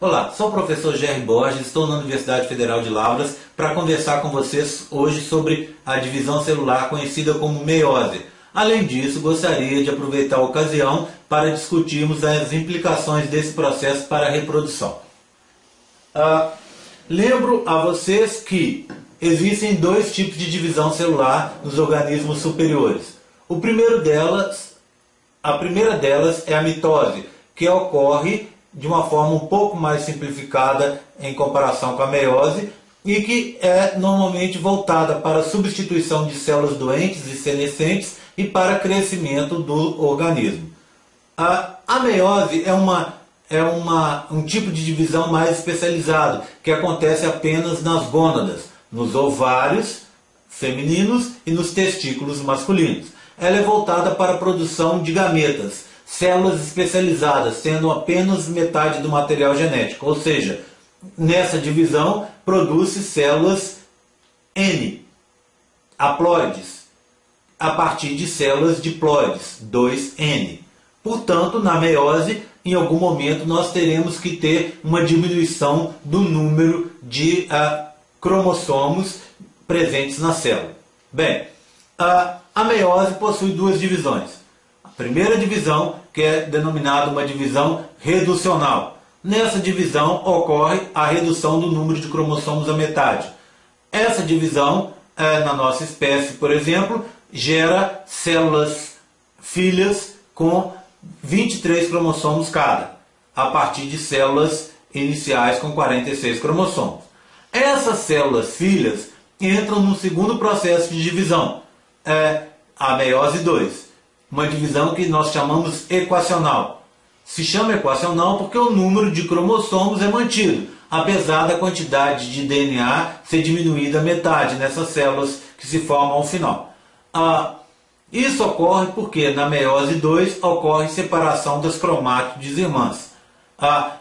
Olá, sou o professor Gerry Borges, estou na Universidade Federal de Lavras para conversar com vocês hoje sobre a divisão celular conhecida como meiose. Além disso, gostaria de aproveitar a ocasião para discutirmos as implicações desse processo para a reprodução. Lembro a vocês que existem dois tipos de divisão celular nos organismos superiores. A primeira delas é a mitose, que ocorre de uma forma um pouco mais simplificada em comparação com a meiose e que é normalmente voltada para a substituição de células doentes e senescentes e para crescimento do organismo. A meiose é um tipo de divisão mais especializado, que acontece apenas nas gônadas, nos ovários femininos e nos testículos masculinos. Ela é voltada para a produção de gametas, células especializadas, tendo apenas metade do material genético. Ou seja, nessa divisão produz-se células N, haploides, a partir de células diploides, 2N. Portanto, na meiose, em algum momento nós teremos que ter uma diminuição do número de cromossomos presentes na célula. Bem, a meiose possui duas divisões. A primeira divisão, que é denominada uma divisão reducional. Nessa divisão ocorre a redução do número de cromossomos à metade. Essa divisão, na nossa espécie, por exemplo, gera células filhas com 23 cromossomos cada, a partir de células iniciais com 46 cromossomos. Essas células filhas entram no segundo processo de divisão, a meiose 2. Uma divisão que nós chamamos equacional. Se chama equacional porque o número de cromossomos é mantido, apesar da quantidade de DNA ser diminuída à metade nessas células que se formam ao final. Isso ocorre porque na meiose 2 ocorre separação das cromátides irmãs.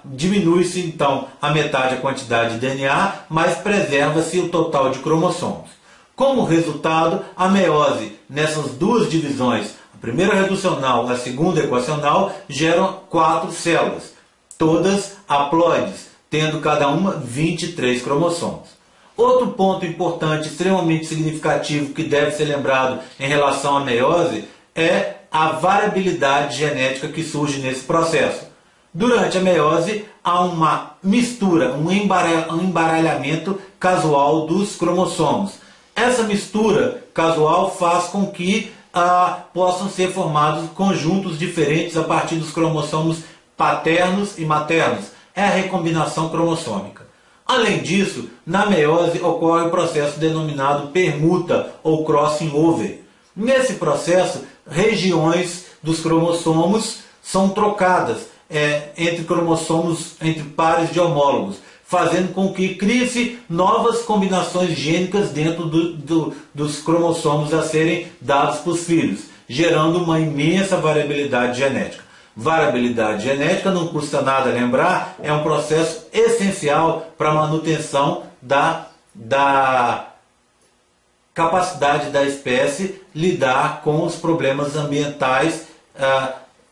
Diminui-se então a metade a quantidade de DNA, mas preserva-se o total de cromossomos. Como resultado, a meiose nessas duas divisões, a primeira reducional e a segunda equacional, geram 4 células, todas haploides, tendo cada uma 23 cromossomos. Outro ponto importante, extremamente significativo, que deve ser lembrado em relação à meiose, é a variabilidade genética que surge nesse processo. Durante a meiose, há uma mistura, um embaralhamento casual dos cromossomos. Essa mistura casual faz com que possam ser formados conjuntos diferentes a partir dos cromossomos paternos e maternos. É a recombinação cromossômica. Além disso, na meiose ocorre o processo denominado permuta ou crossing over. Nesse processo, regiões dos cromossomos são trocadas entre cromossomos, entre pares de homólogos, fazendo com que crie-se novas combinações gênicas dentro dos cromossomos a serem dados para os filhos, gerando uma imensa variabilidade genética. Variabilidade genética, não custa nada lembrar, é um processo essencial para a manutenção da capacidade da espécie lidar com os problemas ambientais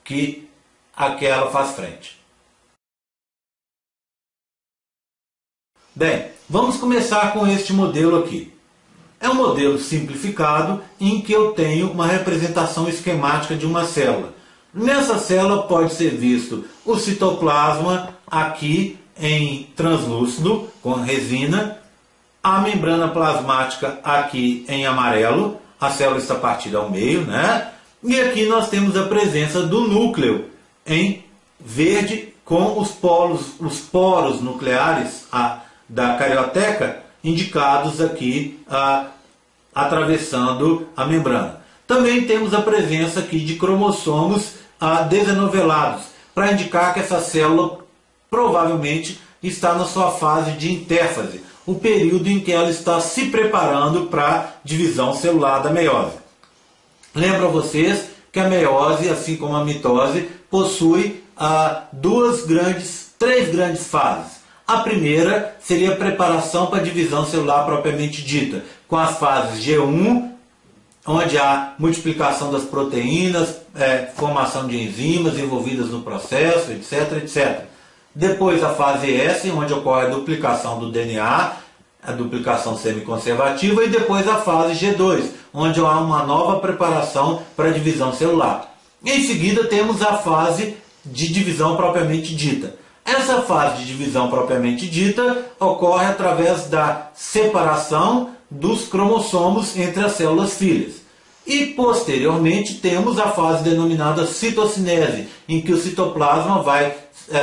que ela faz frente. Bem, vamos começar com este modelo aqui. É um modelo simplificado em que eu tenho uma representação esquemática de uma célula. Nessa célula pode ser visto o citoplasma aqui em translúcido, com resina, a membrana plasmática aqui em amarelo, a célula está partida ao meio, né? E aqui nós temos a presença do núcleo em verde, com os poros nucleares da carioteca indicados aqui atravessando a membrana. Também temos a presença aqui de cromossomos desenovelados, para indicar que essa célula provavelmente está na sua fase de intérfase, o período em que ela está se preparando para a divisão celular da meiose. Lembro a vocês que a meiose, assim como a mitose, possui três grandes fases. A primeira seria a preparação para a divisão celular propriamente dita, com as fases G1, onde há multiplicação das proteínas, formação de enzimas envolvidas no processo, etc, etc. Depois a fase S, onde ocorre a duplicação do DNA, a duplicação semiconservativa, e depois a fase G2, onde há uma nova preparação para a divisão celular. Em seguida temos a fase de divisão propriamente dita. Essa fase de divisão propriamente dita ocorre através da separação dos cromossomos entre as células filhas. E posteriormente temos a fase denominada citocinese, em que o citoplasma vai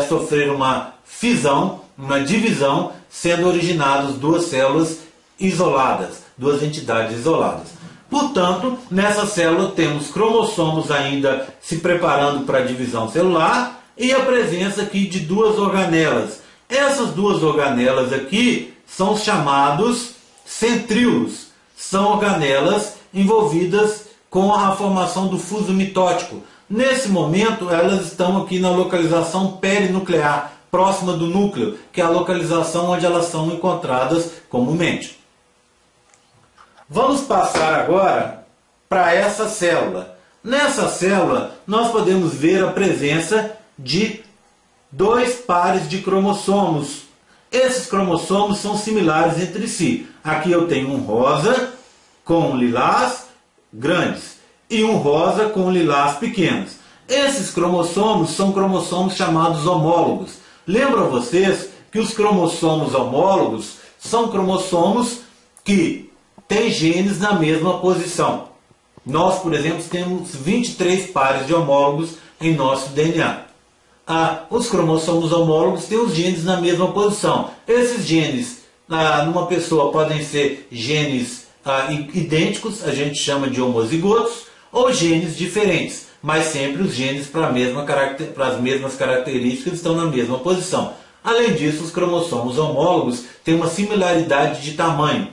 sofrer uma fisão, uma divisão, sendo originadas duas células isoladas, duas entidades isoladas. Portanto, nessa célula temos cromossomos ainda se preparando para a divisão celular e a presença aqui de duas organelas. Essas duas organelas aqui são chamados centríolos. São organelas envolvidas com a formação do fuso mitótico. Nesse momento, elas estão aqui na localização perinuclear, próxima do núcleo, que é a localização onde elas são encontradas comumente. Vamos passar agora para essa célula. Nessa célula, nós podemos ver a presença de dois pares de cromossomos. Esses cromossomos são similares entre si. Aqui eu tenho um rosa com lilás grandes e um rosa com lilás pequenos. Esses cromossomos são cromossomos chamados homólogos. Lembram vocês que os cromossomos homólogos são cromossomos que têm genes na mesma posição. Nós, por exemplo, temos 23 pares de homólogos em nosso DNA. Os cromossomos homólogos têm os genes na mesma posição. Esses genes, numa pessoa, podem ser genes idênticos, a gente chama de homozigotos, ou genes diferentes, mas sempre os genes para as mesmas características estão na mesma posição. Além disso, os cromossomos homólogos têm uma similaridade de tamanho.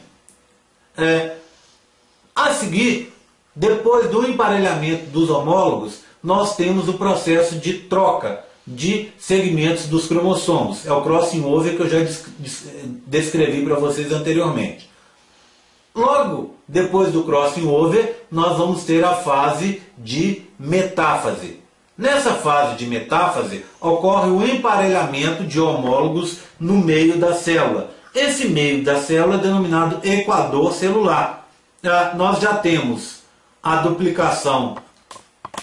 A seguir, depois do emparelhamento dos homólogos, nós temos o processo de troca de segmentos dos cromossomos. É o crossing over que eu já descrevi para vocês anteriormente. Logo depois do crossing over, nós vamos ter a fase de metáfase. Nessa fase de metáfase, ocorre o emparelhamento de homólogos no meio da célula. Esse meio da célula é denominado equador celular. Nós já temos a duplicação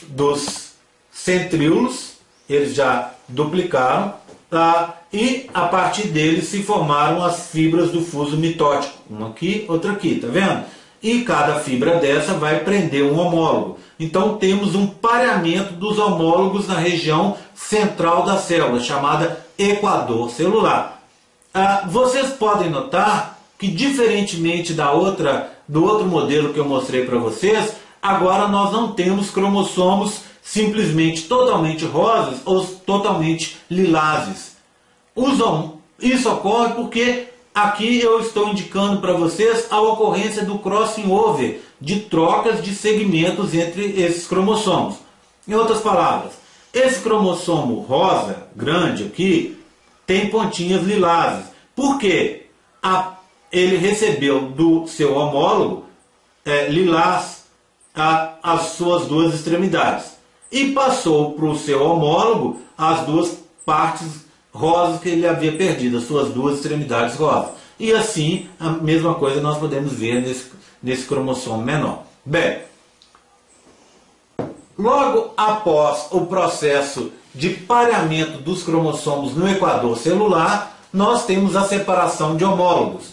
dos centríolos, eles já duplicaram, e a partir deles se formaram as fibras do fuso mitótico. Uma aqui, outra aqui, tá vendo? E cada fibra dessa vai prender um homólogo. Então temos um pareamento dos homólogos na região central da célula, chamada equador celular. Vocês podem notar que, diferentemente do outro modelo que eu mostrei para vocês, agora nós não temos cromossomos simplesmente totalmente rosas ou totalmente lilazes. Isso ocorre porque aqui eu estou indicando para vocês a ocorrência do crossing over, de trocas de segmentos entre esses cromossomos. Em outras palavras, esse cromossomo rosa, grande aqui, tem pontinhas lilazes. Por quê? Ele recebeu do seu homólogo lilás as suas duas extremidades. E passou para o seu homólogo as duas partes rosas que ele havia perdido, as suas duas extremidades rosas. E assim, a mesma coisa nós podemos ver nesse cromossomo menor. Bem, logo após o processo de pareamento dos cromossomos no equador celular, nós temos a separação de homólogos.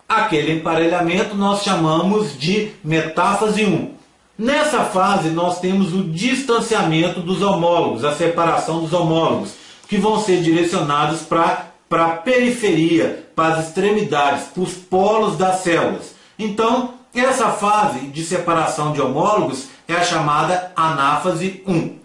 Aquele emparelhamento nós chamamos de metáfase 1. Nessa fase nós temos o distanciamento dos homólogos, a separação dos homólogos, que vão ser direcionados para a periferia, para as extremidades, para os polos das células. Então, essa fase de separação de homólogos é a chamada anáfase 1.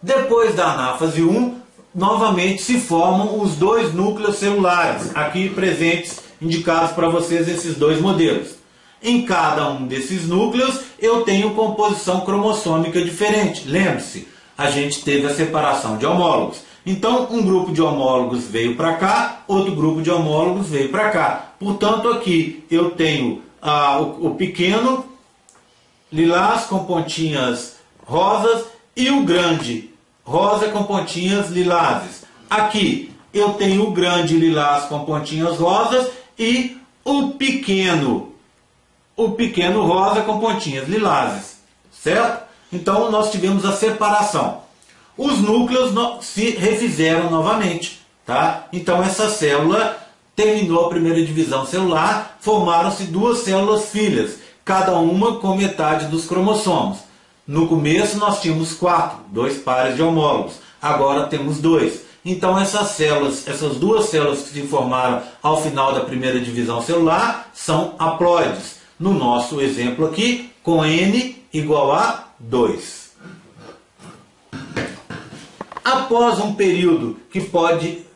Depois da anáfase 1, novamente se formam os dois núcleos celulares, aqui presentes, indicados para vocês esses dois modelos. Em cada um desses núcleos eu tenho composição cromossômica diferente. Lembre-se, a gente teve a separação de homólogos. Então um grupo de homólogos veio para cá, outro grupo de homólogos veio para cá. Portanto, aqui eu tenho o pequeno lilás com pontinhas rosas e o grande rosa com pontinhas lilazes. Aqui eu tenho o grande lilás com pontinhas rosas e o pequeno rosa com pontinhas lilazes, certo? Então nós tivemos a separação. Os núcleos se refizeram novamente, tá? Então essa célula terminou a primeira divisão celular, formaram-se duas células filhas, cada uma com metade dos cromossomos. No começo nós tínhamos 4, 2 pares de homólogos, agora temos 2. Então essas duas células que se formaram ao final da primeira divisão celular são haploides. No nosso exemplo aqui, com N igual a 2. Após um período que pode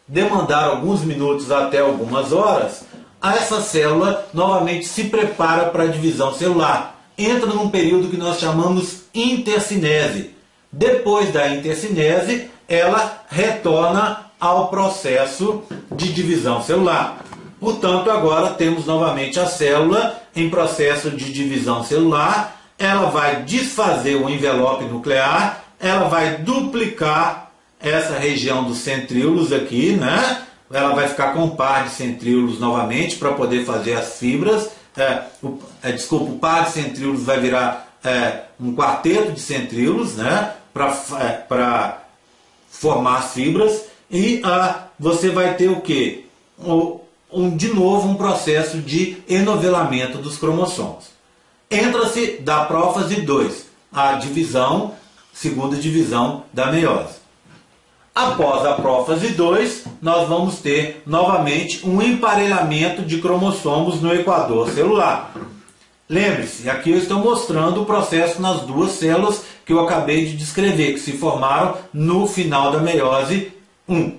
demandar alguns minutos até algumas horas, essa célula novamente se prepara para a divisão celular. Entra num período que nós chamamos intercinese. Depois da intercinese, ela retorna ao processo de divisão celular. Portanto, agora temos novamente a célula em processo de divisão celular. Ela vai desfazer o envelope nuclear, ela vai duplicar essa região dos centríolos aqui, né? Ela vai ficar com um par de centríolos novamente para poder fazer as fibras. O par de centríolos vai virar um quarteto de centríolos, né? Para formar as fibras. E você vai ter o quê? De novo um processo de enovelamento dos cromossomos. Entra-se da prófase 2, a segunda divisão da meiose. Após a prófase 2, nós vamos ter novamente um emparelhamento de cromossomos no equador celular. Lembre-se, aqui eu estou mostrando o processo nas duas células que eu acabei de descrever, que se formaram no final da meiose 1.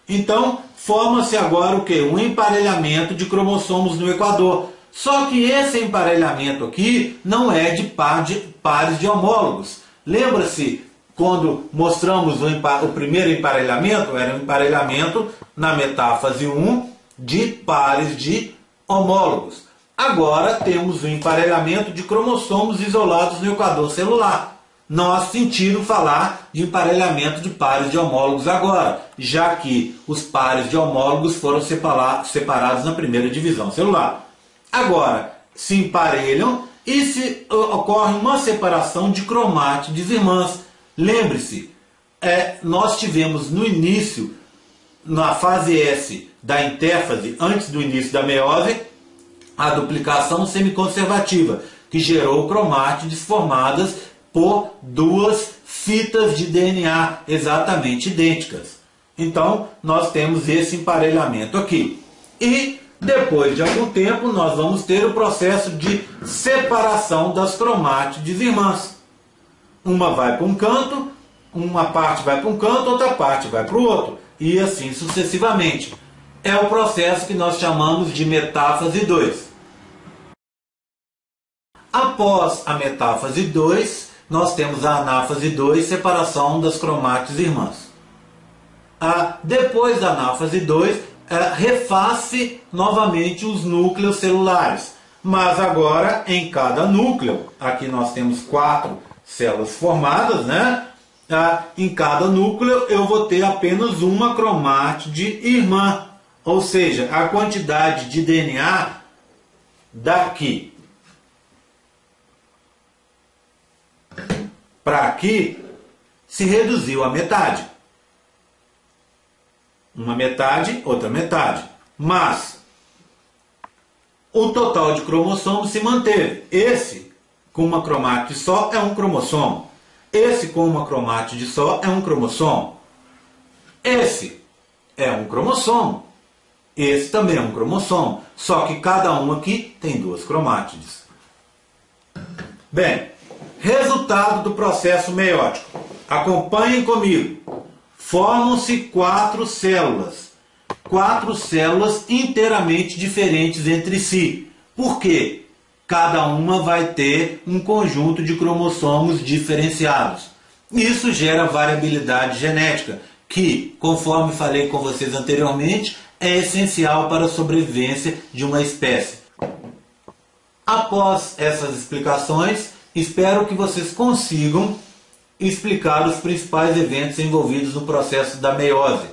Então, forma-se agora o quê? Um emparelhamento de cromossomos no equador. Só que esse emparelhamento aqui não é de pares de homólogos. Lembra-se quando mostramos o primeiro emparelhamento? Era um emparelhamento na metáfase 1 de pares de homólogos. Agora temos o emparelhamento de cromossomos isolados no equador celular. Não há sentido falar de emparelhamento de pares de homólogos agora, já que os pares de homólogos foram separados na primeira divisão celular. Agora, se emparelham e ocorre uma separação de cromátides irmãs. Lembre-se, nós tivemos no início, na fase S da intérfase, antes do início da meiose, a duplicação semiconservativa, que gerou cromátides formadas por duas fitas de DNA exatamente idênticas. Então, nós temos esse emparelhamento aqui. E, depois de algum tempo, nós vamos ter o processo de separação das cromátides irmãs. Uma vai para um canto, uma parte vai para um canto, outra parte vai para o outro. E assim sucessivamente. É o processo que nós chamamos de metáfase 2. Após a metáfase 2, nós temos a anáfase 2, separação das cromátides irmãs. Depois da anáfase 2, refaz-se novamente os núcleos celulares. Mas agora, em cada núcleo, aqui nós temos 4 células formadas, né? Em cada núcleo eu vou ter apenas uma cromátide irmã. Ou seja, a quantidade de DNA daqui para aqui se reduziu a metade. Uma metade, outra metade. Mas o total de cromossomos se manteve. Esse com uma cromátide só é um cromossomo. Esse com uma cromátide só é um cromossomo. Esse é um cromossomo. Esse também é um cromossomo. Só que cada um aqui tem 2 cromátides. Bem, resultado do processo meiótico. Acompanhem comigo. Formam-se 4 células. 4 células inteiramente diferentes entre si. Por quê? Cada uma vai ter um conjunto de cromossomos diferenciados. Isso gera variabilidade genética, que, conforme falei com vocês anteriormente, é essencial para a sobrevivência de uma espécie. Após essas explicações, espero que vocês consigam explicar os principais eventos envolvidos no processo da meiose.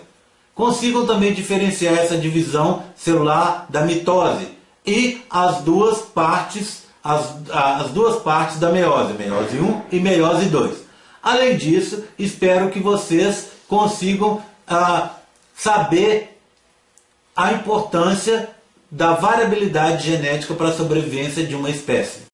Consigam também diferenciar essa divisão celular da mitose e as duas partes da meiose, meiose 1 e meiose 2. Além disso, espero que vocês consigam saber a importância da variabilidade genética para a sobrevivência de uma espécie.